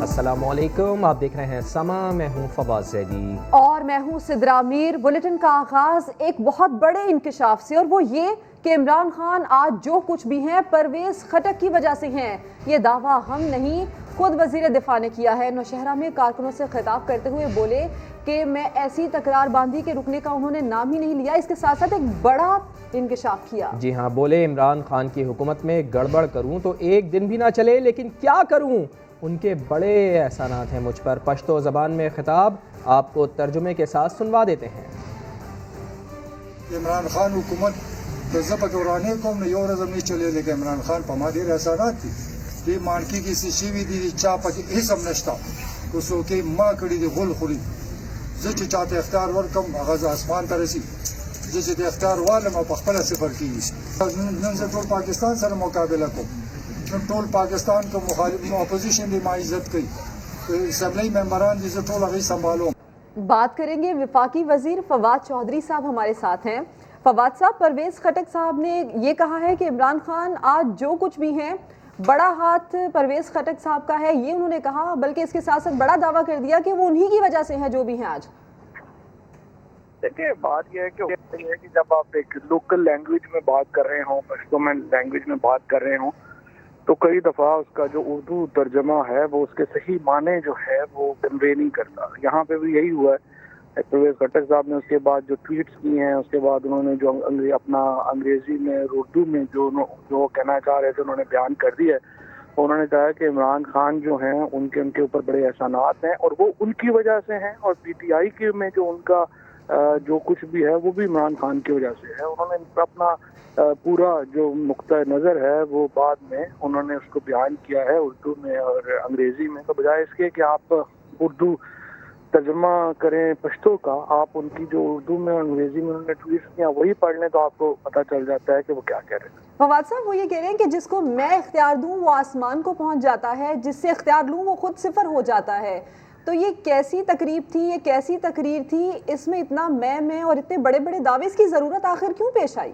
अस्सलाम वालेकुम, आप देख रहे हैं समा। मैं हूं फवाद ज़ैदी और मैं हूं सिद्रा मीर। बुलेटिन का आगाज एक बहुत बड़े इंकशाफ से, और वो ये कि इमरान खान आज जो कुछ भी हैं परवेज़ खटक की वजह से हैं। ये दावा हम नहीं, खुद वज़ीर दिफा ने किया है। नौशहरा में कारकुनों से खिताब करते हुए बोले कि मैं ऐसी तकरार बांधी के रुकने का उन्होंने नाम ही नहीं लिया। इसके साथ साथ एक बड़ा इंकशाफ किया। जी हाँ, बोले इमरान खान की हुकूमत में गड़बड़ करूं तो एक दिन भी ना चले, लेकिन क्या करूं, उनके बड़े एहसानात हैं मुझ पर। पश्तो ज़बान में खिताब आपको तर्जुमे के साथ सुनवा देते हैं। इमरान खान हुकूमत ज़ब दौराने को न यो रज़म नहीं चले, लेकिन इमरान खान पमादे एहसानात थी ये मानकी की सीवी दी चा पक हिसम नश्ता उसो के माँ कड़ी दी गुल खुरी जिच चाहते इख्तियार वर कम आगाज आसमान तरसी जिच इख्तियार वाले में पखपला सिफर की नन से टोल पाकिस्तान सर मुकाबला को टोल पाकिस्तान को मुखालिफ अपोजिशन भी माँ इज्जत की तो असम्बली मेंबरान जिसे टोल अभी संभालो। बात करेंगे विफाकी वजीर फवाद चौधरी साहब हमारे साथ हैं। फवाद साहब, परवेज़ खटक साहब ने ये कहा है कि इमरान खान आज जो कुछ भी हैं बड़ा हाथ परवेज़ खटक साहब का है, ये उन्होंने कहा। बल्कि इसके साथ साथ बड़ा दावा कर दिया कि वो उन्हीं की वजह से हैं जो भी हैं आज। देखिए, बात यह है कि जब आप एक लोकल लैंग्वेज में बात कर रहे हों, पश्तो में लैंग्वेज में बात कर रहे हों, तो कई दफ़ा उसका जो उर्दू तर्जमा है वो उसके सही माने जो है वो कन्वे नहीं करता। यहाँ पे भी यही हुआ है। परवेज़ खटक साहब ने उसके बाद जो ट्वीट्स किए हैं, उसके बाद उन्होंने जो अपना अंग्रेजी में उर्दू में जो कहना चाह रहे थे उन्होंने बयान कर दिया है। उन्होंने कहा कि इमरान खान जो हैं उनके ऊपर बड़े एहसानात हैं और वो उनकी वजह से हैं, और पीटीआई के में जो उनका जो कुछ भी है वो भी इमरान खान की वजह से है। उन्होंने अपना पूरा जो नुक्ता नज़र है वो बाद में उन्होंने उसको बयान किया है उर्दू में और अंग्रेज़ी में। तो बजाय इसके कि आप उर्दू तर्जमा करें पश्तो का, आप उनकी जो उर्दू में और अंग्रेज़ी में उन्होंने ट्वीट किया वही पढ़ लें तो आपको पता चल जाता है कि वो क्या कह रहे हैं। फवाद साहब, वो ये कह रहे हैं कि जिसको मैं इख्तियार दूं वो आसमान को पहुंच जाता है, जिससे इख्तियार लूं वो खुद सिफर हो जाता है। तो ये कैसी तकरीब थी, ये कैसी तकरीर थी, इसमें इतना मैं और इतने बड़े बड़े दावे, इसकी ज़रूरत आखिर क्यों पेश आई?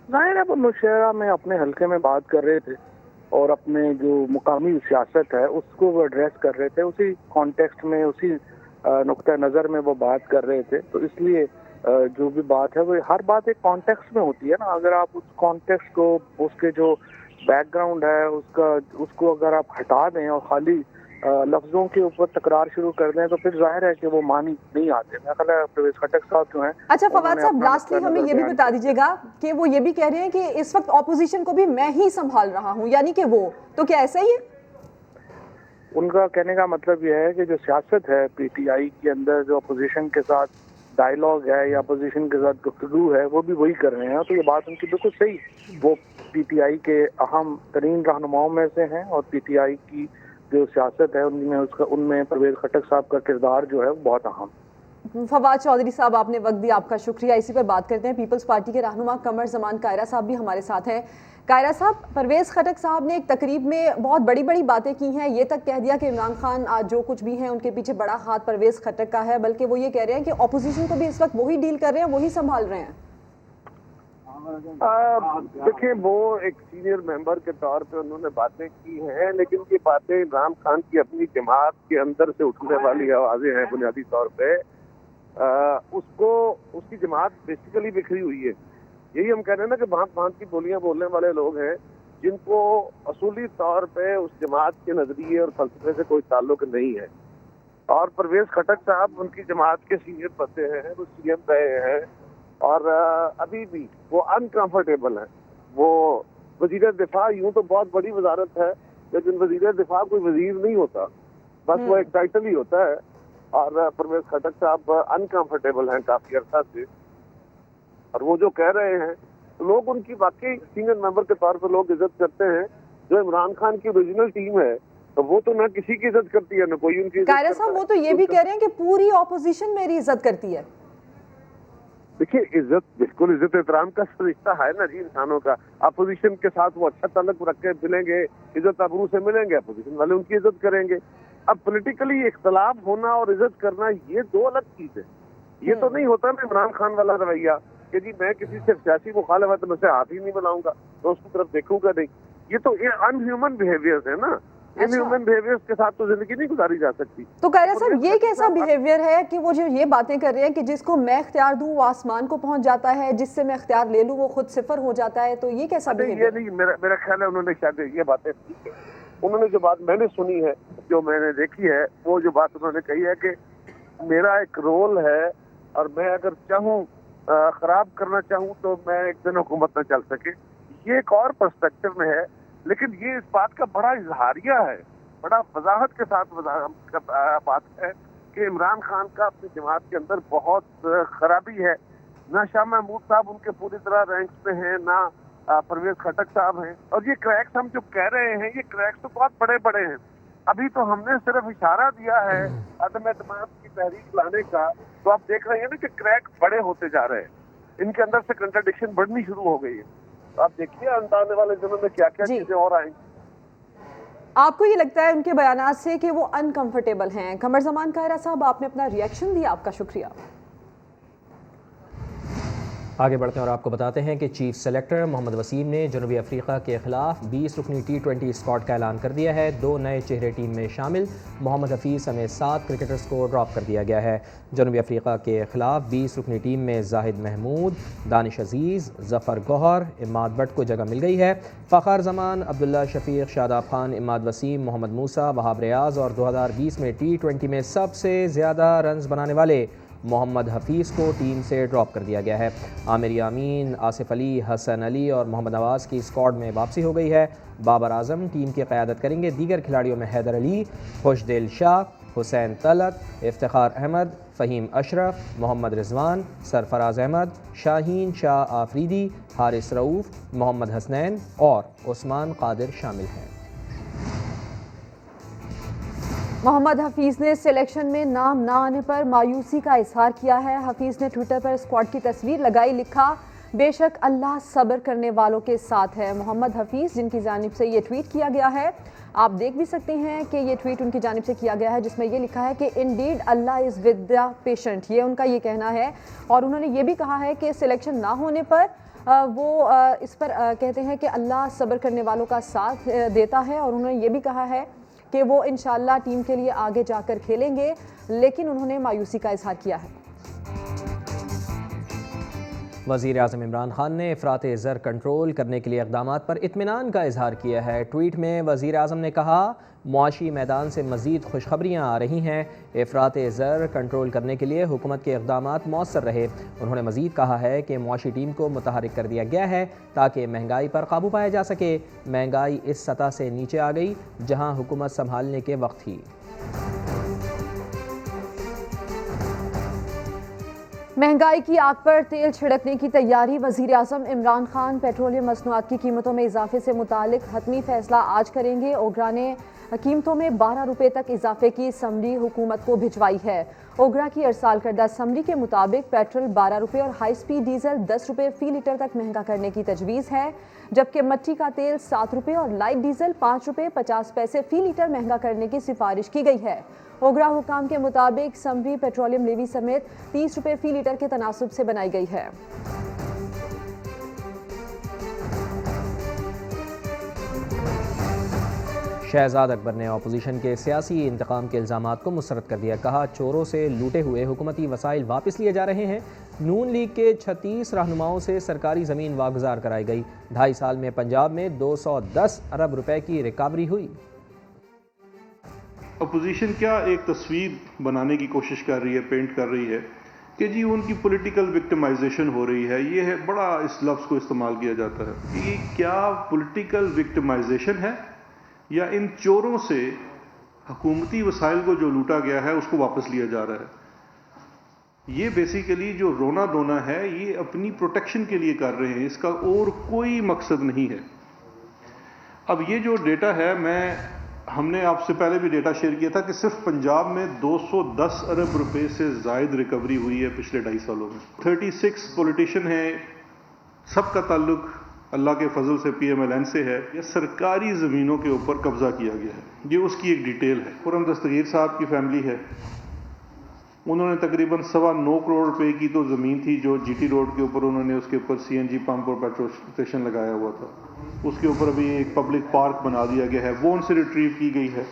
जाहिर है वो नौशहरा में अपने हल्के में बात कर रहे थे और अपने जो मुकामी सियासत है उसको वो एड्रेस कर रहे थे, उसी कॉन्टेक्स्ट में उसी नुक्ता नज़र में वो बात कर रहे थे। तो इसलिए जो भी बात है वो हर बात एक कॉन्टेक्स्ट में होती है ना। अगर आप उस कॉन्टेक्स्ट को, उसके जो बैकग्राउंड है उसको अगर आप हटा दें और खाली लफ्जों के ऊपर तकरार शुरू कर दें तो फिर जाहिर है कि वो मानी नहीं आते। मैं ख्याल है परवेज़ खटक साहब जो हैं। अच्छा फवाद साहब, लास्टली हमें ये भी बता दीजिएगा कि वो ये भी कह रहे हैं कि इस वक्त ऑपोजिशन को भी मैं ही संभाल रहा हूँ, यानी कि वो तो क्या ऐसा ही है? उनका कहने का मतलब यह है कि जो सियासत है पीटीआई के अंदर, जो अपोजिशन के साथ डायलॉग है या अपोजिशन के साथ गुफ्तगू है, वो भी वही कर रहे हैं। तो ये बात उनकी बिल्कुल सही, वो पीटीआई के अहम तरीन रहनुमाओं में से हैं और पीटीआई की जो सियासत है उनमें परवेज़ खटक साहब का किरदार जो है वो बहुत अहम। फवाद चौधरी साहब, आपने वक्त दिया, आपका शुक्रिया। इसी पर बात करते हैं। पीपल्स पार्टी के रहनुमा कमर ज़मान कायरा साहब भी हमारे साथ हैं। कायरा साहब, परवेज़ खटक साहब ने एक तकरीब में बहुत बड़ी बड़ी बातें की हैं। ये तक कह दिया कि इमरान खान आज जो कुछ भी हैं उनके पीछे बड़ा हाथ परवेज़ खटक का है, बल्कि वो ये कह रहे हैं कि अपोजिशन को भी इस वक्त वही डील कर रहे हैं, वही संभाल रहे हैं। देखिए, वो एक सीनियर मेंबर के तौर पे उन्होंने बातें की हैं, लेकिन ये बातें इमरान खान की अपनी जमात के अंदर से उठने वाली आवाज़ें हैं। बुनियादी तौर पे उसकी जमात बेसिकली बिखरी हुई है। यही हम कह रहे हैं ना कि भांत भांत की बोलियां बोलने वाले लोग हैं जिनको असूली तौर पे उस जमात के नजरिए और फलसफे से कोई ताल्लुक नहीं है। और परवेज़ खटक साहब उनकी जमात के सीनियर पते हैं, वो सीएम रहे हैं और अभी भी वो अनकंफर्टेबल हैं। वो वजीर दिफा यूं तो बहुत बड़ी वजारत है, लेकिन वजीर दिफा कोई वजीर नहीं होता, बस वो एक टाइटल ही होता है। और परवेज़ खटक साहब अनकंफर्टेबल हैं काफी अर्सा से, और वो जो कह रहे हैं तो लोग उनकी वाकई सीनियर मेंबर के तौर पर लोग इज्जत करते हैं। जो इमरान खान की ओरिजिनल टीम है तो वो तो ना किसी की इज्जत करती है ना कोई उनकी। कायरा साहब, वो तो ये भी कह रहे हैं कि पूरी ऑपोजिशन मेरी इज्जत करती है। देखिए, इज्जत बिल्कुल इज्जत एहतराम का रिश्ता है ना जी इंसानों का। अपोजिशन के साथ वो अच्छा ताल्लुक रख के मिलेंगे, इज्जत आबरू से मिलेंगे, अपोजिशन वाले उनकी इज्जत करेंगे। अब पॉलिटिकली इख्तलाफ होना और इज्जत करना ये दो अलग चीज है। ये तो नहीं होता ना इमरान खान वाला रवैया कि जी मैं किसी से सियासी मुखालिफ है तो मैं उसे हाथ ही नहीं मिलाऊंगा, तो उसकी तरफ देखूंगा नहीं। ये तो अनह्यूमन बिहेवियर्स है ना। अच्छा। ह्यूमन बिहेवियर के साथ तो जिंदगी नहीं गुजारी जा सकती। तो कह रहे साहब ये कैसा बिहेवियर है कि वो जो ये बातें कर रहे हैं कि जिसको मैं इख्तियार दूं वो आसमान को पहुंच जाता है, जिससे मैं इख्तियार ले लूं वो खुद सिफर हो जाता है, तो ये कैसा ये बिहेवियर? नहीं, मेरा ख्याल है उन्होंने शायद ये बातें, उन्होंने जो बात मैंने सुनी है, जो मैंने देखी है, वो जो बात उन्होंने कही है कि मेरा एक रोल है और मैं अगर चाहूँ खराब करना चाहूँ तो मैं एक दिन हुकूमत न चल सके, ये एक और पर्सपेक्टिव में है। लेकिन ये इस बात का बड़ा इजहारिया है, बड़ा वजाहत के साथ बात है कि इमरान खान का अपनी जमात के अंदर बहुत खराबी है। ना शाह महमूद साहब उनके पूरी तरह रैंक्स में हैं, ना परवेज खटक साहब हैं, और ये क्रैक्स हम जो कह रहे हैं, ये क्रैक्स तो बहुत बड़े बड़े हैं। अभी तो हमने सिर्फ इशारा दिया है अदम एतमाद की तहरीक लाने का, तो आप देख रहे हैं ना कि क्रैक बड़े होते जा रहे हैं, इनके अंदर से कंट्राडिक्शन बढ़नी शुरू हो गई है। तो आप देखिए आने वाले दिनों में क्या क्या चीजें और आएंगी। आपको ये लगता है उनके बयानात से कि वो अनकंफर्टेबल हैं? कमर जमान कायरा साहब, आपने अपना रिएक्शन दिया, आपका शुक्रिया। आगे बढ़ते हैं और आपको बताते हैं कि चीफ सेलेक्टर मोहम्मद वसीम ने जनूबी अफ्रीका के खिलाफ 20 रुकनी T20 स्क्वाड का ऐलान कर दिया है। 2 नए चेहरे टीम में शामिल, मोहम्मद हफीज़ समेत 7 क्रिकेटर्स को ड्रॉप कर दिया गया है। जनूबी अफ्रीका के खिलाफ 20 रुकनी टीम में जाहिद महमूद, दानिश अजीज़, जफ़र गौहर, इमाद बट को जगह मिल गई है। फ़खर जमान, अब्दुल्ला शफीक, शादाब खान, इमाद वसीम, मोहम्मद मूसा, वहाब रियाज और 2020 में T20 में सबसे ज़्यादा रन्स बनाने वाले मोहम्मद हफीज़ को टीम से ड्रॉप कर दिया गया है। आमिर यामीन, आसिफ अली, हसन अली और मोहम्मद नवाज़ की स्क्वाड में वापसी हो गई है। बाबर आजम टीम की क़यादत करेंगे। दीगर खिलाड़ियों में हैदर अली, खुशदिल शाह, हुसैन तलत, इफ्तिखार अहमद, फ़हीम अशरफ, मोहम्मद रिजवान, सरफराज अहमद, शाहीन शाह आफरीदी, हारिस रऊफ़, मोहम्मद हसनैन और उस्मान कादिर शामिल हैं। मोहम्मद हफीज़ ने सिलेक्शन में नाम ना आने पर मायूसी का इजहार किया है। हफीज़ ने ट्विटर पर स्क्वाड की तस्वीर लगाई, लिखा बेशक अल्लाह सब्र करने वालों के साथ है। मोहम्मद हफीज़ जिनकी जानिब से ये ट्वीट किया गया है, आप देख भी सकते हैं कि ये ट्वीट उनकी जानिब से किया गया है, जिसमें ये लिखा है कि Indeed Allah is with the patient, ये उनका ये कहना है। और उन्होंने ये भी कहा है कि सिलेक्शन ना होने पर वो इस पर कहते हैं कि अल्लाह सब्र करने वालों का साथ देता है। और उन्होंने ये भी कहा है कि वो इंशाअल्लाह टीम के लिए आगे जाकर खेलेंगे, लेकिन उन्होंने मायूसी का इजहार किया है। वज़ीर आज़म इमरान खान ने अफरात ज़र कंट्रोल करने के लिए इक़दामात पर इत्मीनान का इजहार किया है। ट्वीट में वज़ीर आज़म ने कहा, मुआशी मैदान से मज़ीद खुशखबरियाँ आ रही हैं। अफरात ज़र कंट्रोल करने के लिए हुकूमत के इक़दामात मौसर रहे। उन्होंने मज़ीद कहा है कि मुआशी टीम को मुतहरिक कर दिया गया है ताकि महंगाई पर काबू पाया जा सके। महंगाई इस सतह से नीचे आ गई जहाँ हुकूमत संभालने के वक्त थी। महंगाई की आग पर तेल छिड़कने की तैयारी। वज़ीर आज़म इमरान खान पेट्रोलियम मसनूआत की कीमतों में इजाफे से मुतालिक हतमी फैसला आज करेंगे। ओगरा ने कीमतों में 12 रुपये तक इजाफे की समरी हुकूमत को भिजवाई है। ओगरा की अरसाल करदा समरी के मुताबिक पेट्रोल 12 रुपये और हाई स्पीड डीजल 10 रुपये फ़ी लीटर तक महंगा करने की तजवीज़ है, जबकि मट्टी का तेल 7 रुपये और लाइट डीजल 5 रुपये 50 पैसे फ़ी लीटर महंगा करने की सिफारिश की गई है। ओगरा हुकाम के मुताबिक समरी पेट्रोलियम लेवी समेत 30 रुपये फ़ी लीटर के तनासुब से बनाई गई है। शहजाद अकबर ने अपोजिशन के सियासी इंतकाम के इल्ज़ामात को मुस्तरद कर दिया। कहा, चोरों से लूटे हुए हुकूमती वसाइल वापस लिए जा रहे हैं। नून लीग के 36 रहनुमाओं से सरकारी ज़मीन वागुजार कराई गई। 2.5 साल में पंजाब में 210 अरब रुपए की रिकवरी हुई। अपोजिशन क्या एक तस्वीर बनाने की कोशिश कर रही है, पेंट कर रही है कि जी उनकी पॉलिटिकल विक्टिमाइजेशन हो रही है। ये है बड़ा इस लफ्ज़ को इस्तेमाल किया जाता है। ये क्या पॉलिटिकल विक्टिमाइजेशन है या इन चोरों से हुकूमती वसाइल को जो लूटा गया है उसको वापस लिया जा रहा है? ये बेसिकली जो रोना धोना है ये अपनी प्रोटेक्शन के लिए कर रहे हैं, इसका और कोई मकसद नहीं है। अब ये जो डेटा है, हमने आपसे पहले भी डेटा शेयर किया था कि सिर्फ पंजाब में 210 अरब रुपए से ज़ायद रिकवरी हुई है पिछले 2.5 सालों में। 36 पॉलिटिशियन हैं, सबका ताल्लुक अल्लाह के फजल से PMLN से है। ये सरकारी ज़मीनों के ऊपर कब्ज़ा किया गया है, ये उसकी एक डिटेल है। खुर्रम दस्तगीर साहब की फैमिली है, उन्होंने तकरीबन 9.25 करोड़ रुपए की तो ज़मीन थी जो जीटी रोड के ऊपर उन्होंने उसके ऊपर सीएनजी पंप और पेट्रोल स्टेशन लगाया हुआ था, उसके ऊपर अभी एक पब्लिक पार्क बना दिया गया है, वो उनसे रिट्रीव की गई है।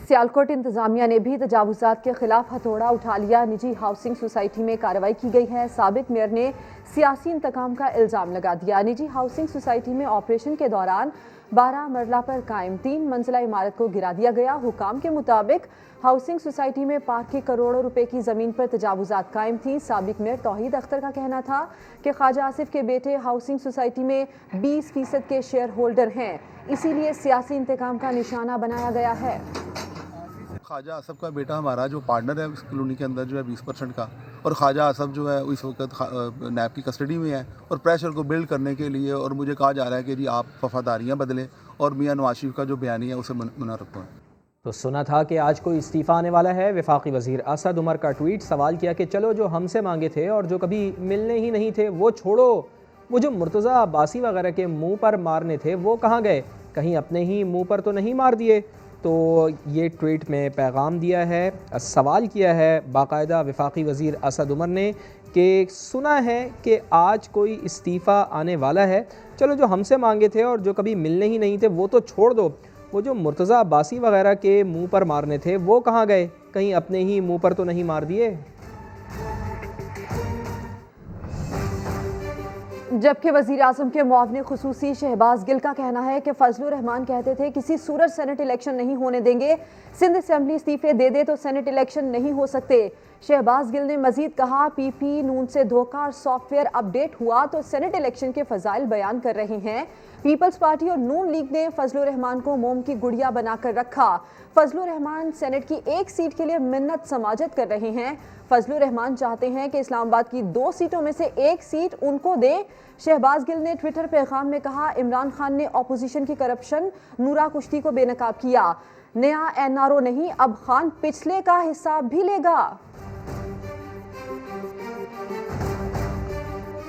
सियालकोट इंतजामिया ने भी तजावुजात के खिलाफ हथौड़ा उठा लिया। निजी हाउसिंग सोसाइटी में कार्रवाई की गई है। साबिक मेयर ने सियासी इंतकाम का इल्ज़ाम लगा दिया। निजी हाउसिंग सोसाइटी में ऑपरेशन के दौरान 12 मरला पर कायम 3 मंजिला इमारत को गिरा दिया गया। हुकाम के मुताबिक हाउसिंग सोसाइटी में पार्क की करोड़ों रुपए की ज़मीन पर तजावुजात कायम थी। साबिक मेयर तौहीद अख्तर का कहना था कि ख्वाजा आसिफ के बेटे हाउसिंग सोसाइटी में 20% के शेयर होल्डर हैं, इसीलिए सियासी इंतकाम का निशाना बनाया गया है। ख्वाजा आसफ का बेटा हमारा जो पार्टनर है इस कॉलोनी के अंदर जो है 20% का, और ख्वाजा आसफ जो है इस वक्त नैब की कस्टडी में है, और प्रेशर को बिल्ड करने के लिए और मुझे कहा जा रहा है कि जी आप वफादारियाँ बदलें और मियां नवाज शरीफ का जो बयानी है उसे मुनर रखें। तो सुना था कि आज कोई इस्तीफ़ा आने वाला है। वफाकी वज़ीर असद उमर का ट्वीट, सवाल किया कि चलो जो हमसे मांगे थे और जो कभी मिलने ही नहीं थे वो छोड़ो, वो जो मुर्तज़ा अब्बासी वगैरह के मुंह पर मारने थे वो कहाँ गए, कहीं अपने ही मुंह पर तो नहीं मार दिए। तो ये ट्वीट में पैगाम दिया है, सवाल किया है बाकायदा वफाकी वज़ीर असद उमर ने कि सुना है कि आज कोई इस्तीफ़ा आने वाला है, चलो जो हमसे मांगे थे और जो कभी मिलने ही नहीं थे वो तो छोड़ दो, वो जो मुर्तज़ा अब्बासी वगैरह के मुंह पर मारने थे वो कहाँ गए, कहीं अपने ही मुंह पर तो नहीं मार दिए। जबकि वज़ीर आज़म के मुआवने खुसूसी शहबाज गिल का कहना है कि फजलुर रहमान कहते थे किसी सूरत सेनेट इलेक्शन नहीं होने देंगे, सिंध असेंबली इस्तीफे दे दे तो सेनेट इलेक्शन नहीं हो सकते। शहबाज गिल ने मजीद कहा पीपी नून से धोखा और सॉफ्टवेयर अपडेट हुआ तो सेनेट इलेक्शन के फजाइल बयान कर रहे हैं। पीपल्स पार्टी और नून लीग ने फजलुर रहमान को मोम की गुड़िया बनाकर रखा। फजलुर रहमान सेनेट की 1 सीट के लिए मिन्नत समाजत कर रहे हैं। फजलुर रहमान चाहते हैं कि इस्लामाबाद की 2 सीटों में से 1 सीट उनको दे। शहबाज गिल ने ट्विटर पैगाम में कहा इमरान खान ने अपोजिशन की करप्शन नूरा कुश्ती को बेनकाब किया, नया एनआरओ नहीं, अब खान पिछले का हिसाब भी लेगा।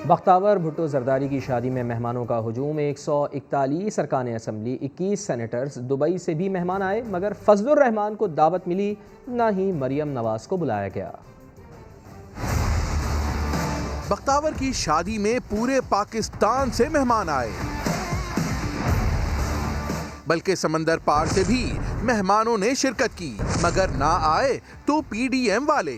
बख्तावर भुट्टो जरदारी की शादी में मेहमानों का हुजूम, 141 अरकान असम्बली 21 सेनेटर्स दुबई से भी मेहमान आए, मगर फजलुर रहमान को दावत मिली, ना ही मरियम नवाज को बुलाया गया। बख्तावर की शादी में पूरे पाकिस्तान से मेहमान आए, बल्कि समंदर पार से भी मेहमानों ने शिरकत की, मगर ना आए तो पीडीएम वाले।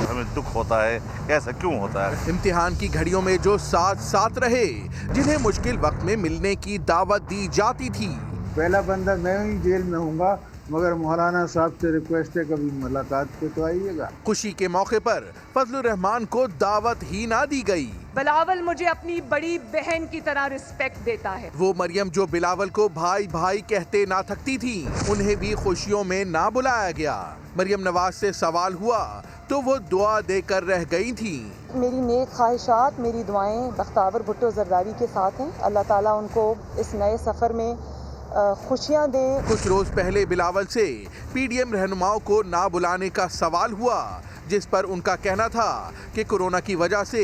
हमें दुख होता है, ऐसा क्यों होता है। इम्तिहान की घड़ियों में जो साथ साथ रहे, जिन्हें मुश्किल वक्त में मिलने की दावत दी जाती थी। पहला बंदा मैं ही जेल में हूँगा, मगर मौलाना साहब से रिक्वेस्ट है कभी मुलाकात पे तो आइएगा। खुशी के मौके पर फजलुर रहमान को दावत ही ना दी गई। बिलावल मुझे अपनी बड़ी बहन की तरह रिस्पेक्ट देता है। वो मरियम जो बिलावल को भाई भाई कहते ना थकती थी, उन्हें भी खुशियों में ना बुलाया गया। मरियम नवाज से सवाल हुआ तो वो दुआ देकर रह गई थी। मेरी नेक ख्वाहिशात, मेरी दुआएं बख्तावर भुट्टो जरदारी के साथ हैं। अल्लाह ताला उनको इस नए सफ़र में खुशियां दें। कुछ रोज पहले बिलावल से पीडीएम रहनुमाओं को ना बुलाने का सवाल हुआ, जिस पर उनका कहना था कि कोरोना की वजह से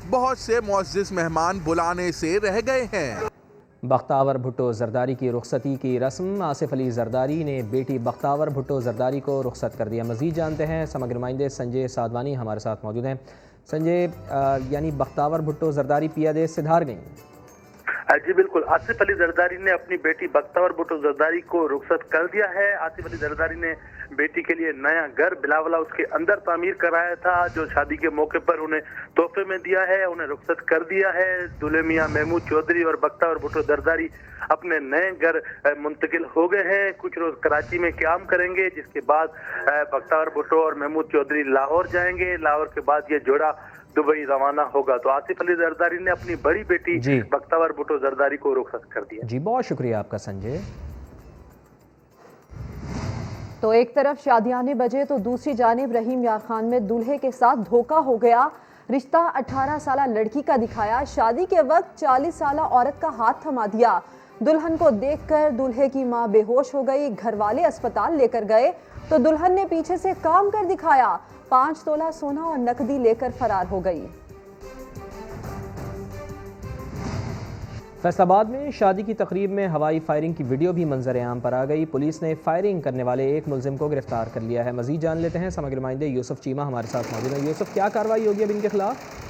बहुत से मुअज़्ज़िज़ मेहमान बुलाने से रह गए हैं। बख्तावर भुट्टो जरदारी की रुखसती की रस्म, आसिफ अली जरदारी ने बेटी बख्तावर भुट्टो जरदारी को रुखसत कर दिया। मज़ीद जानते हैं समग्र नुमाइंदे संजय साधवानी हमारे साथ मौजूद हैं। संजय, यानी बख्तावर भुट्टो जरदारी पियादे से धार गई? जी बिल्कुल, आसिफ अली जरदारी ने अपनी बेटी बख्तावर भुट्टो जरदारी को रुखसत कर दिया है। आसिफ अली जरदारी ने बेटी के लिए नया घर बिलावला उसके अंदर तामीर कराया था, जो शादी के मौके पर उन्हें तोहफे में दिया है, उन्हें रुखसत कर दिया है। दूल्हे मियां महमूद चौधरी और बख्तावर भुट्टो जरदारी अपने नए घर मुंतकिल हो गए हैं। कुछ रोज कराची में क़याम करेंगे, जिसके बाद बख्तावर भुट्टो और महमूद चौधरी लाहौर जाएंगे। लाहौर के बाद ये जोड़ा दुबई रवाना होगा। तो आसिफ अली जरदारी ने अपनी बड़ी बेटी बख्तावर भुट्टो जरदारी को रुखसत कर दिया। जी बहुत शुक्रिया आपका संजय। तो एक तरफ शादियाने बजे तो दूसरी जानिब रहीम यार खान में दूल्हे के साथ धोखा हो गया। रिश्ता 18 साला लड़की का दिखाया, शादी के वक्त 40 साला औरत का हाथ थमा दिया। दुल्हन को देखकर दूल्हे की मां बेहोश हो गई। घर वाले अस्पताल लेकर गए तो दुल्हन ने पीछे से काम कर दिखाया, 5 तोला सोना और नकदी लेकर फरार हो गई। فیصل آباد میں شادی کی تقریب میں ہوائی فائرنگ کی ویڈیو بھی منظر عام پر آ گئی. پولیس نے فائرنگ کرنے والے ایک ملزم کو گرفتار کر لیا ہے. مزید جان لیتے ہیں سماجی نمائندے یوسف چیمہ ہمارے ساتھ موجود ہیں. یوسف، کیا کارروائی ہوگی اب ان کے خلاف؟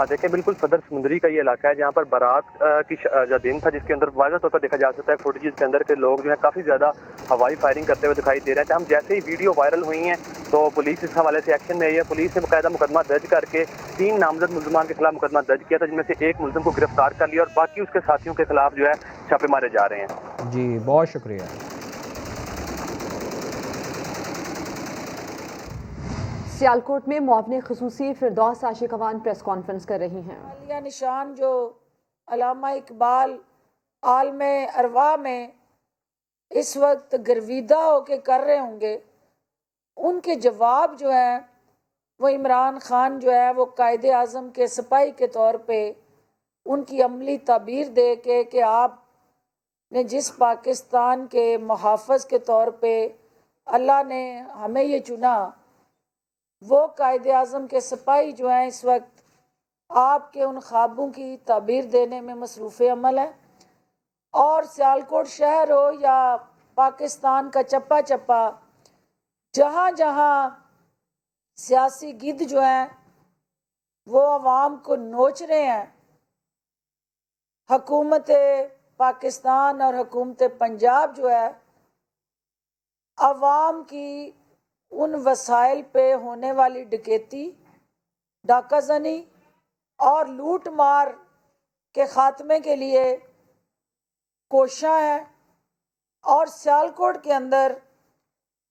دیکھیں، بالکل صدر سمندری کا یہ علاقہ ہے جہاں پر بارات کی جو دن تھا، جس کے اندر واضح طور پر دیکھا جا سکتا ہے فوٹیجز کے اندر کے لوگ جو ہے کافی زیادہ ہوائی فائرنگ کرتے ہوئے دکھائی دے رہے ہیں. ہم جیسے ہی ویڈیو وائرل ہوئی ہیں تو پولیس اس حوالے سے ایکشن میں آئی ہے. پولیس نے باقاعدہ مقدمہ درج کر کے 3 نامزد ملزمان کے خلاف مقدمہ درج کیا تھا، جن میں سے ایک ملزم کو گرفتار کر لیا اور باقی اس کے ساتھیوں کے خلاف جو ہے چھاپے مارے جا رہے ہیں. جی، بہت شکریہ. سیالکوٹ میں معاون خصوصی فردوس عاشقوان پریس کانفرنس کر رہی ہیں. عالیہ نشان جو علامہ اقبال عالم ارواح میں اس وقت گرویدہ ہو کے کر رہے ہوں گے، ان کے جواب جو ہیں وہ عمران خان جو ہے وہ قائد اعظم کے سپاہی کے طور پہ ان کی عملی تعبیر دے کے کہ آپ نے جس پاکستان کے محافظ کے طور پہ اللہ نے ہمیں یہ چنا، وہ قائد اعظم کے سپاہی جو ہیں اس وقت آپ کے ان خوابوں کی تعبیر دینے میں مصروف عمل ہے. اور سیالکوٹ شہر ہو یا پاکستان کا چپا چپا، جہاں جہاں سیاسی گدھ جو ہیں وہ عوام کو نوچ رہے ہیں، حکومت پاکستان اور حکومت پنجاب جو ہے عوام کی ان وسائل پہ ہونے والی ڈکیتی، ڈاکہ زنی اور لوٹ مار کے خاتمے کے لیے کوشاں ہیں. اور سیالکوٹ کے اندر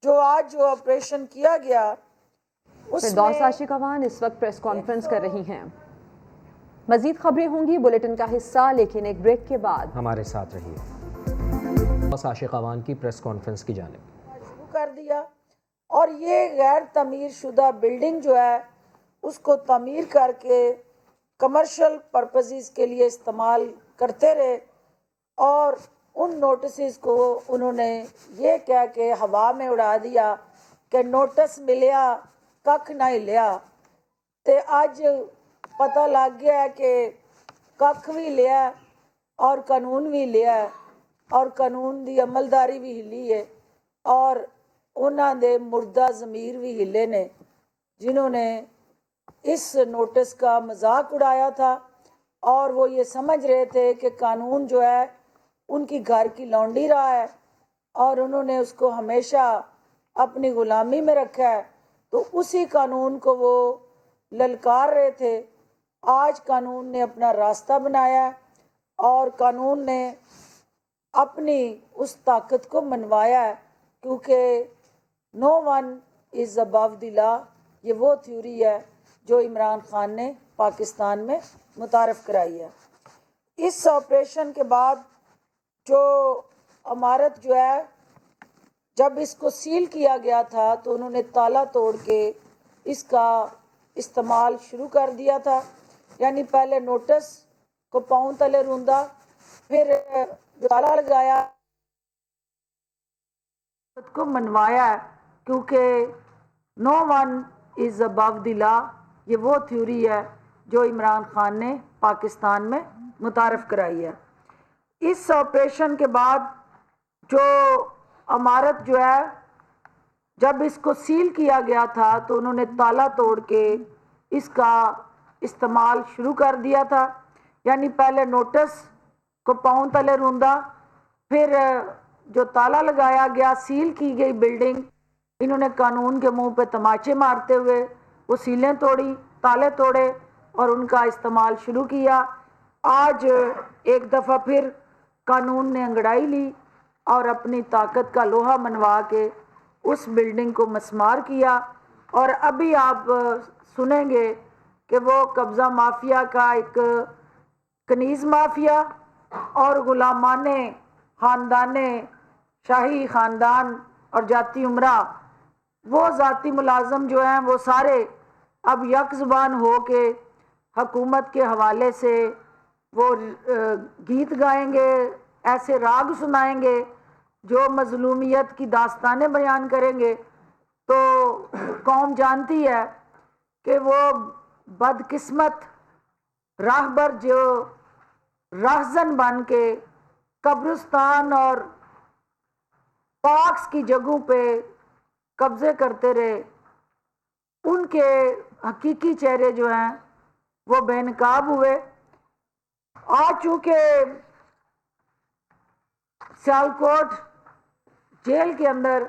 جو آج آپریشن کیا گیا اس فردوس عاشقوان اس وقت پریس کانفرنس کر رہی ہیں. مزید خبریں ہوں گی بلیٹن کا حصہ، لیکن ایک بریک کے بعد ہمارے ساتھ رہیے. فردوس عاشقوان کی پریس کانفرنس کی جانب شروع کر دیا، اور یہ غیر تعمیر شدہ بلڈنگ جو ہے اس کو تعمیر کر کے کمرشل پرپزز کے لیے استعمال کرتے رہے. اور ان نوٹسز کو انہوں نے یہ کہہ کے ہوا میں اڑا دیا کہ نوٹس ملیا ککھ نہ لیا. تے اج پتہ لگ گیا ہے کہ ککھ بھی لیا اور قانون بھی لیا ہے، اور قانون دی عملداری بھی ہلی ہے، اور انہاں دے مردہ ضمیر بھی ہلے نے جنہوں نے اس نوٹس کا مذاق اڑایا تھا. اور وہ یہ سمجھ رہے تھے کہ قانون جو ہے ان کی گھر کی لونڈی رہا ہے اور انہوں نے اس کو ہمیشہ اپنی غلامی میں رکھا ہے، تو اسی قانون کو وہ للکار رہے تھے. آج قانون نے اپنا راستہ بنایا اور قانون نے اپنی اس طاقت کو منوایا ہے، کیونکہ نو ون از ابو دی لا، یہ وہ تھیوری ہے جو عمران خان نے پاکستان میں متعارف کرائی ہے. اس آپریشن کے بعد جو عمارت جو ہے جب اس کو سیل کیا گیا تھا تو انہوں نے تالا توڑ کے اس کا استعمال شروع کر دیا تھا. یعنی پہلے نوٹس کو پاؤں تلے روندا، پھر تالا لگایا کو منوایا ہے، کیونکہ نو ون از ابو دی لا، یہ وہ تھیوری ہے جو عمران خان نے پاکستان میں متعارف کرائی ہے. اس آپریشن کے بعد جو عمارت جو ہے جب اس کو سیل کیا گیا تھا تو انہوں نے تالا توڑ کے اس کا استعمال شروع کر دیا تھا. یعنی پہلے نوٹس کو پاؤں تلے روندا، پھر جو تالا لگایا گیا، سیل کی گئی بلڈنگ، انہوں نے قانون کے منہ پہ تماچے مارتے ہوئے وہ سیلیں توڑی، تالے توڑے اور ان کا استعمال شروع کیا. آج ایک دفعہ پھر قانون نے انگڑائی لی اور اپنی طاقت کا لوہا منوا کے اس بلڈنگ کو مسمار کیا. اور ابھی آپ سنیں گے کہ وہ قبضہ مافیا کا ایک کنیز مافیا اور غلامان خاندان شاہی خاندان اور جاتی عمرہ، وہ ذاتی ملازم جو ہیں وہ سارے اب یک زبان ہو کے حکومت کے حوالے سے وہ گیت گائیں گے، ایسے راگ سنائیں گے جو مظلومیت کی داستانیں بیان کریں گے. تو قوم جانتی ہے کہ وہ بدقسمت راہبر جو राहजन बन के कब्रिस्तान और पार्क्स की जगहों पे कब्जे करते रहे, उनके हकीकी चेहरे जो हैं वो बेनकाब हुए। आज चूँकि सियालकोट जेल के अंदर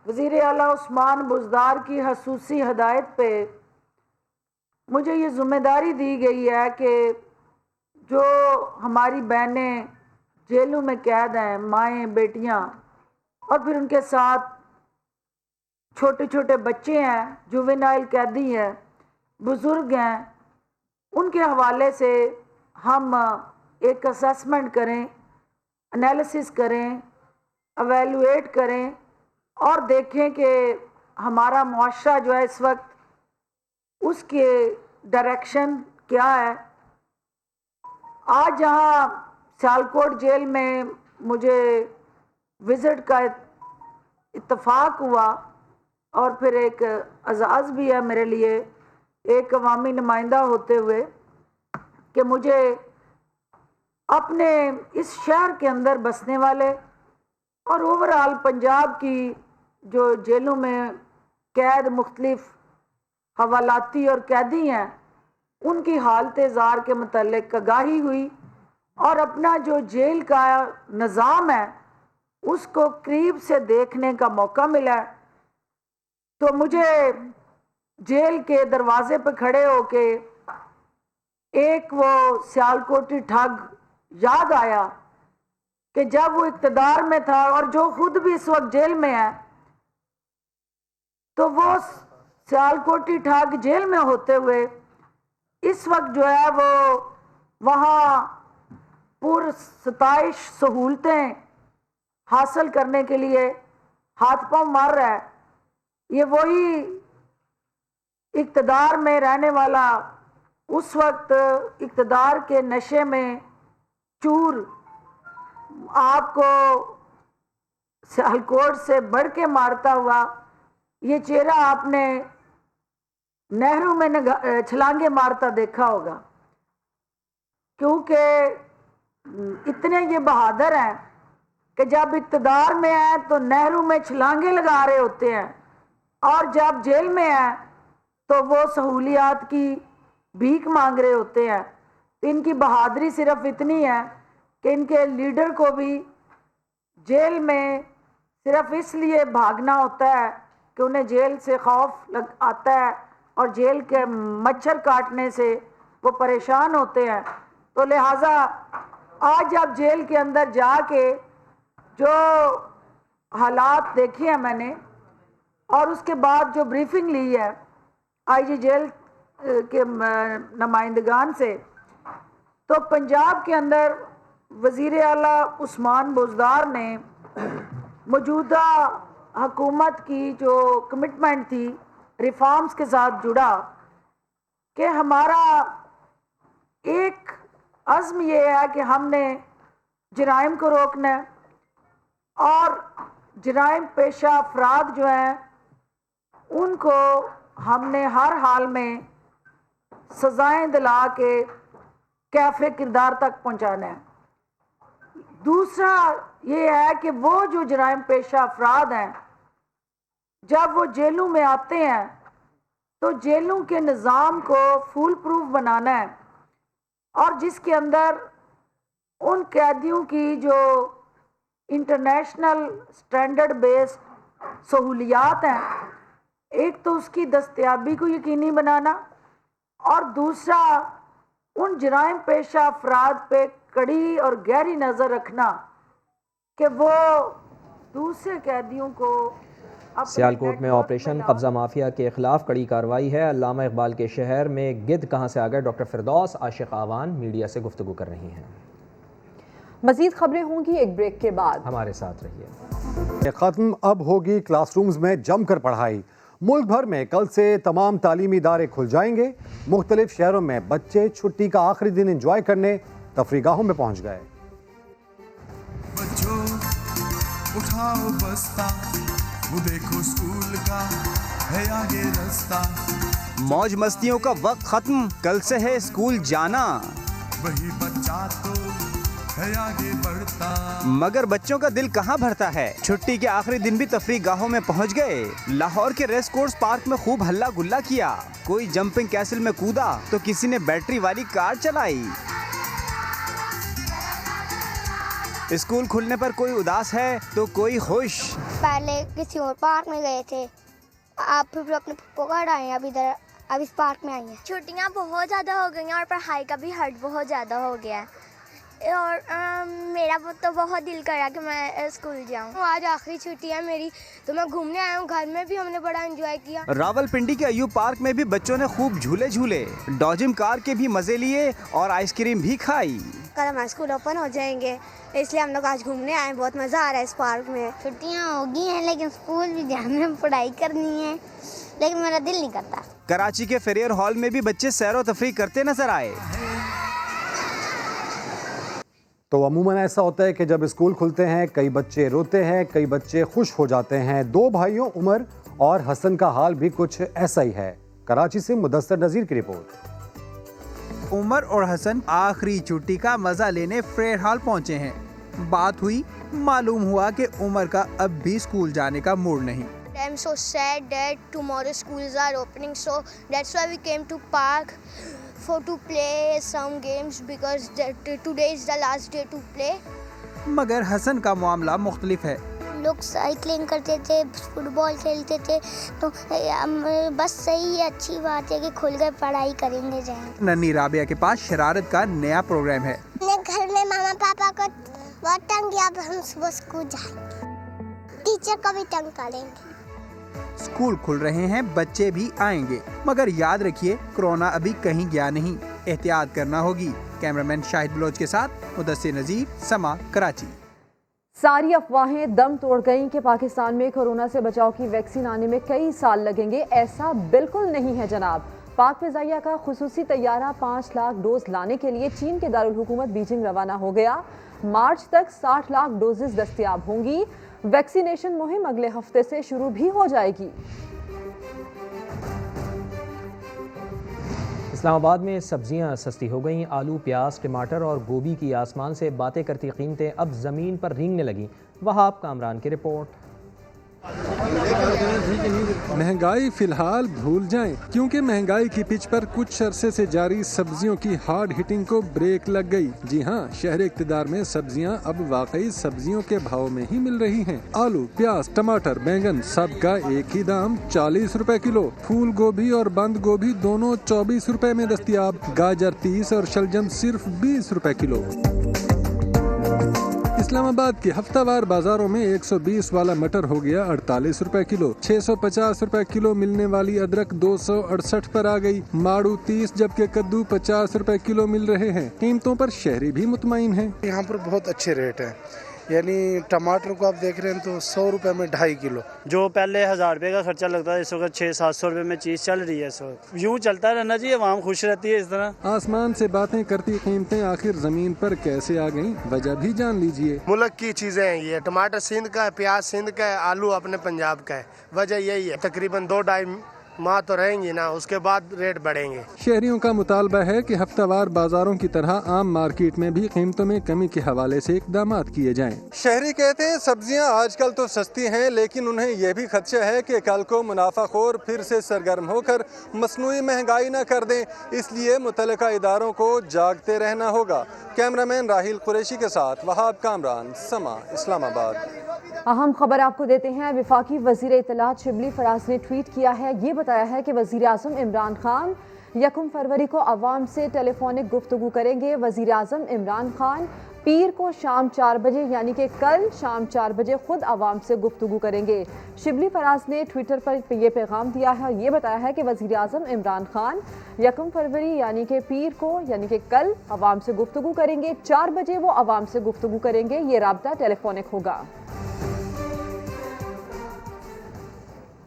वज़ीर आला उस्मान बुज़दार की खसूसी हदायत पे मुझे ये ज़िम्मेदारी दी गई है कि जो हमारी बहनें जेलों में कैद हैं, माएँ बेटियाँ, और फिर उनके साथ छोटे छोटे बच्चे हैं, जुवेनाइल कैदी हैं, बुज़ुर्ग हैं, उनके हवाले से हम एक असेसमेंट करें, एनालिसिस करें, एवेलुएट करें और देखें कि हमारा मुआशरा जो है इस वक्त उसके डायरेक्शन क्या है। आज जहाँ सियालकोट जेल में मुझे विज़िट का इत्तफाक हुआ और फिर एक एजाज़ भी है मेरे लिए एक अवामी नुमाइंदा होते हुए कि मुझे अपने इस शहर के अंदर बसने वाले और ओवरऑल पंजाब की जो जेलों में कैद मुख्तलिफ हवालाती और कैदी हैं उनकी हालत ज़ार के मुतल्लिक़ आगाही हुई और अपना जो जेल का निज़ाम है उसको करीब से देखने का मौका मिला। तो मुझे जेल के दरवाजे पर खड़े होके एक वो सियालकोटी ठग याद आया कि जब वो इक़्तिदार में था और जो खुद भी इस वक्त जेल में है, तो वो सियालकोटी ठग जेल में होते हुए इस वक्त जो है वो वहाँ पूर 27 सहूलतें हासिल करने के लिए हाथ पांव मार रहा है। ये वही इक़्तिदार में रहने वाला उस वक्त इक़्तिदार के नशे में चूर आपको सियालकोट से बढ़ के मारता हुआ ये चेहरा आपने नहरों में छलांगे मारता देखा होगा, क्योंकि इतने ये बहादुर हैं कि जब इक़्तिदार में हैं तो नहरों में छलांगे लगा रहे होते हैं और जब जेल में हैं तो वो सहूलियात की भीख मांग रहे होते हैं। इनकी बहादुरी सिर्फ इतनी है कि इनके लीडर को भी जेल में सिर्फ इसलिए भागना होता है कि उन्हें जेल से खौफ आता है और जेल के मच्छर काटने से वो परेशान होते हैं। तो लिहाजा आज जब जेल के अंदर जाके जो हालात देखे हैं मैंने और उसके बाद जो ब्रीफिंग ली है आईजी जेल के नुमाइंदगान से, तो पंजाब के अंदर वज़ीर आला उस्मान बुज़दार ने मौजूदा हुकूमत की जो कमिटमेंट थी रिफॉर्म्स के साथ जुड़ा कि हमारा एक अज़्म ये है कि हमने जराइम को रोकना है और जराइम पेशा अफराद जो हैं उनको हमने हर हाल में सज़ाएं दिला के कैफ़े किरदार तक पहुंचाना है। दूसरा ये है कि वो जो जराइम पेशा अफराद हैं जब वो जेलों में आते हैं तो जेलों के निज़ाम को फूल प्रूफ बनाना है और जिसके अंदर उन कैदियों की जो इंटरनेशनल स्टैंडर्ड बेस्ड सहूलियात हैं, एक तो उसकी दस्तयाबी को यकीनी बनाना और दूसरा उन जराइम पेशा अफराद पे कड़ी और गहरी नज़र रखना कि वो दूसरे कैदियों को। सियालकोट में ऑपरेशन कब्ज़ा माफिया के खिलाफ कड़ी कार्रवाई है। अल्लामा इकबाल के शहर में गिद्ध कहाँ से आ गए, डॉक्टर फिरदौस आशिक आवान मीडिया से गुफ्तगू कर रही हैं। मज़ीद खबरें होंगी एक ब्रेक के बाद, हमारे साथ रहिए। ख़त्म अब होगी क्लासरूम्स में जमकर पढ़ाई। मुल्क भर में कल से तमाम तालीमी इदारे खुल जाएंगे। मुख्तलिफ शहरों में बच्चे छुट्टी का आखिरी दिन एंजॉय करने तफरीगाहों में पहुंच गए। बच्चों उठाओ बस्ता, वो देखो स्कूल का है आगे रास्ता। मौज मस्तियों का वक्त खत्म, कल से है स्कूल जाना। वही बच्चा तो है आगे बढ़ता, मगर बच्चों का दिल कहाँ भरता है। छुट्टी के आखिरी दिन भी तफरीह गाहों में पहुँच गए। लाहौर के रेस कोर्स पार्क में खूब हल्ला गुल्ला किया, कोई जंपिंग कैसल में कूदा तो किसी ने बैटरी वाली कार चलाई। स्कूल खुलने पर कोई उदास है तो कोई खुश। पहले किसी और पार्क में गए थे, आप फिर अपने पप्पो घर आए हैं, अब इस पार्क में आई हैं। छुट्टियां बहुत ज़्यादा हो गई हैं और पढ़ाई का भी हर्ट बहुत ज़्यादा हो गया है और मेरा तो बहुत दिल कर रहा कि मैं स्कूल जाऊं। आज आखिरी छुट्टी है मेरी तो मैं घूमने आया हूं। घर में भी हमने बड़ा एंजॉय किया। रावलपिंडी के अयूब पार्क में भी बच्चों ने खूब झूले झूले, डॉजिम कार के भी मजे लिए और आइसक्रीम भी खाई। कल हमारे स्कूल ओपन हो जाएंगे इसलिए हम लोग आज घूमने आए। बहुत मज़ा आ रहा है इस पार्क में। छुट्टियाँ हो गई हैं लेकिन स्कूल भी जाना है, पढ़ाई करनी है, लेकिन मेरा दिल नहीं करता। कराची के फेरियर हॉल में भी बच्चे सैर व तफरीह करते नजर आए। तो अमूमन ऐसा होता है कि जब स्कूल खुलते हैं कई बच्चे रोते हैं, कई बच्चे खुश हो जाते हैं। दो भाइयों उमर और हसन का हाल भी कुछ ऐसा ही है। कराची से मुदस्सर नज़ीर की रिपोर्ट। उमर और हसन आखिरी छुट्टी का मजा लेने फेयर हॉल पहुंचे हैं। बात हुई, मालूम हुआ कि उमर का अब भी स्कूल जाने का मूड नहीं। I'm so sad that tomorrow schools are opening, so that's why we came to park to play some games because today is the last day to play. मगर हसन का मामला मुख्तलिफ है। लोग साइकिलिंग करते थे, फुटबॉल खेलते थे, तो बस सही है, अच्छी बात है कि खुल कर पढ़ाई करेंगे जाएंगे। नन्ही राबिया के पास शरारत का नया प्रोग्राम है। घर में मामा पापा को बहुत तंग किया, अब हम सुबह स्कूल जाएंगे, टीचर को भी तंग करेंगे। स्कूल खुल रहे हैं, बच्चे भी आएंगे, मगर याद रखिए कोरोना अभी कहीं गया नहीं, एहतियात करना होगी। कैमरामैन शाहिद बलोच के साथ मुदस्सिर नज़ीर, समा, कराची। सारी अफवाहें दम तोड़ गईं कि पाकिस्तान में कोरोना से बचाव की वैक्सीन आने में कई साल लगेंगे। ऐसा बिल्कुल नहीं है जनाब। पाक फ़िज़ाइया का खुसूसी तैयारा 5 लाख डोज लाने के लिए चीन के दारुल हुकूमत बीजिंग रवाना हो गया। मार्च तक 60 लाख डोजेस दस्तयाब होंगी। वैक्सीनेशन मुहिम अगले हफ्ते से शुरू भी हो जाएगी। इस्लामाबाद में सब्जियां सस्ती हो गईं। आलू, प्याज, टमाटर और गोभी की आसमान से बातें करती कीमतें अब ज़मीन पर रेंगने लगीं। वहाब कामरान की रिपोर्ट। महंगाई फिलहाल भूल जाएं, क्योंकि महंगाई की पिच पर कुछ अरसे से जारी सब्जियों की हार्ड हिटिंग को ब्रेक लग गई। जी हां, शहर इक़्तिदार में सब्जियां अब वाकई सब्जियों के भाव में ही मिल रही हैं। आलू, प्याज, टमाटर, बैंगन सब का एक ही दाम 40 रुपए किलो। फूल गोभी और बंद गोभी दोनों 24 रुपए में दस्तयाब। गाजर 30 और शलजम सिर्फ 20 रुपए किलो। इस्लामाबाद के हफ्तावार बाजारों में 120 वाला मटर हो गया 48 रुपए किलो। 650 रुपए किलो मिलने वाली अदरक 268 पर आ गई। माड़ू 30 जबकि कद्दू 50 रुपए किलो मिल रहे हैं। कीमतों पर शहरी भी मुतमईन हैं। यहाँ पर बहुत अच्छे रेट हैं, यानी टमाटर को आप देख रहे हैं तो 100 रुपए में 2.5 किलो। जो पहले 1000 रुपए का खर्चा लगता है इस वक्त 600-700 रुपए में चीज़ चल रही है। इस वक्त यूँ चलता रहना चाहिए, आवाम खुश रहती है इस तरह। आसमान से बातें करती कीमतें आखिर जमीन पर कैसे आ गईं, वजह भी जान लीजिए। मुल्क की चीजें हैं ये। टमाटर सिंध का है, प्याज सिंध का है, आलू अपने पंजाब का है। वजह यही है, तकरीबन 2-2.5 माह तो रहेंगी ना, उसके बाद रेट बढ़ेंगे। शहरियों का मुतालबा है कि हफ्तावार बाजारों की तरह आम मार्केट में भी कीमतों में कमी के हवाले से इकदाम किए जाएं। शहरी कहते हैं सब्जियां आजकल तो सस्ती हैं, लेकिन उन्हें यह भी खदशा है कि कल को मुनाफाखोर फिर से सरगर्म होकर मसनूई महंगाई न कर दें, इसलिए मुतल्लिका इदारों को जागते रहना होगा। कैमरामैन राहिल कुरैशी के साथ वहाब कामरान, समा, इस्लामाबाद। अहम खबर आपको देते हैं। वफाकी वज़ीर इत्तलात शिबली फराज ने ट्वीट किया है। ये बताया है कि वज़ीर आज़म इमरान खान 1 फरवरी को अवाम से टेलीफोनिक गुफ्तगू करेंगे। वज़ीर आज़म इमरान खान पीर को शाम 4 बजे यानी कि कल शाम 4 बजे खुद अवाम से गुफ्तगू करेंगे। शिबली फराज ने ट्विटर पर यह पैगाम दिया है और ये बताया है कि वज़ीर आज़म इमरान खान 1 फरवरी यानी कि पीर को यानी कि कल अवाम से गुफ्तगू करेंगे। 4 बजे वो अवाम से गुफ्तगू करेंगे। ये राब्ता टेलीफोनिक होगा।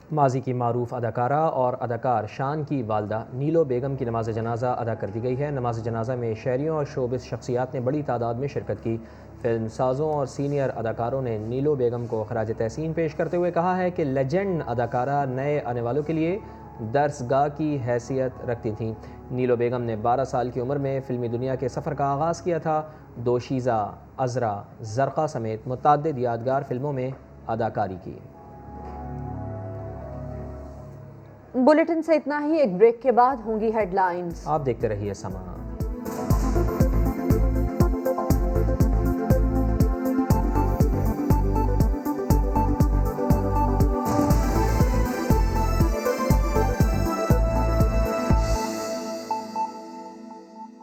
माजी की मारूफ अदाकारा और अदाकार शान की वालदा नीलो बेगम की नमाज जनाजा अदा कर दी गई है। नमाज जनाजा में शहरियों और शोबिस शख्सियात ने बड़ी तादाद में शिरकत की। फिल्म साजों और सीनियर अदाकारों ने नीलो बेगम को खराज तहसीन पेश करते हुए कहा है कि लेजेंड अदाकारा नए आने वालों के लिए درسگاہ کی حیثیت رکھتی تھیں۔ نیلو بیگم نے 12 سال کی عمر میں فلمی دنیا کے سفر کا آغاز کیا تھا۔ دوشیزہ، عذرا، زرقا سمیت متعدد یادگار فلموں میں اداکاری کی۔ بلیٹن سے اتنا ہی، ایک بریک کے بعد ہوں گی ہیڈ لائنز۔ آپ دیکھتے رہیے سما۔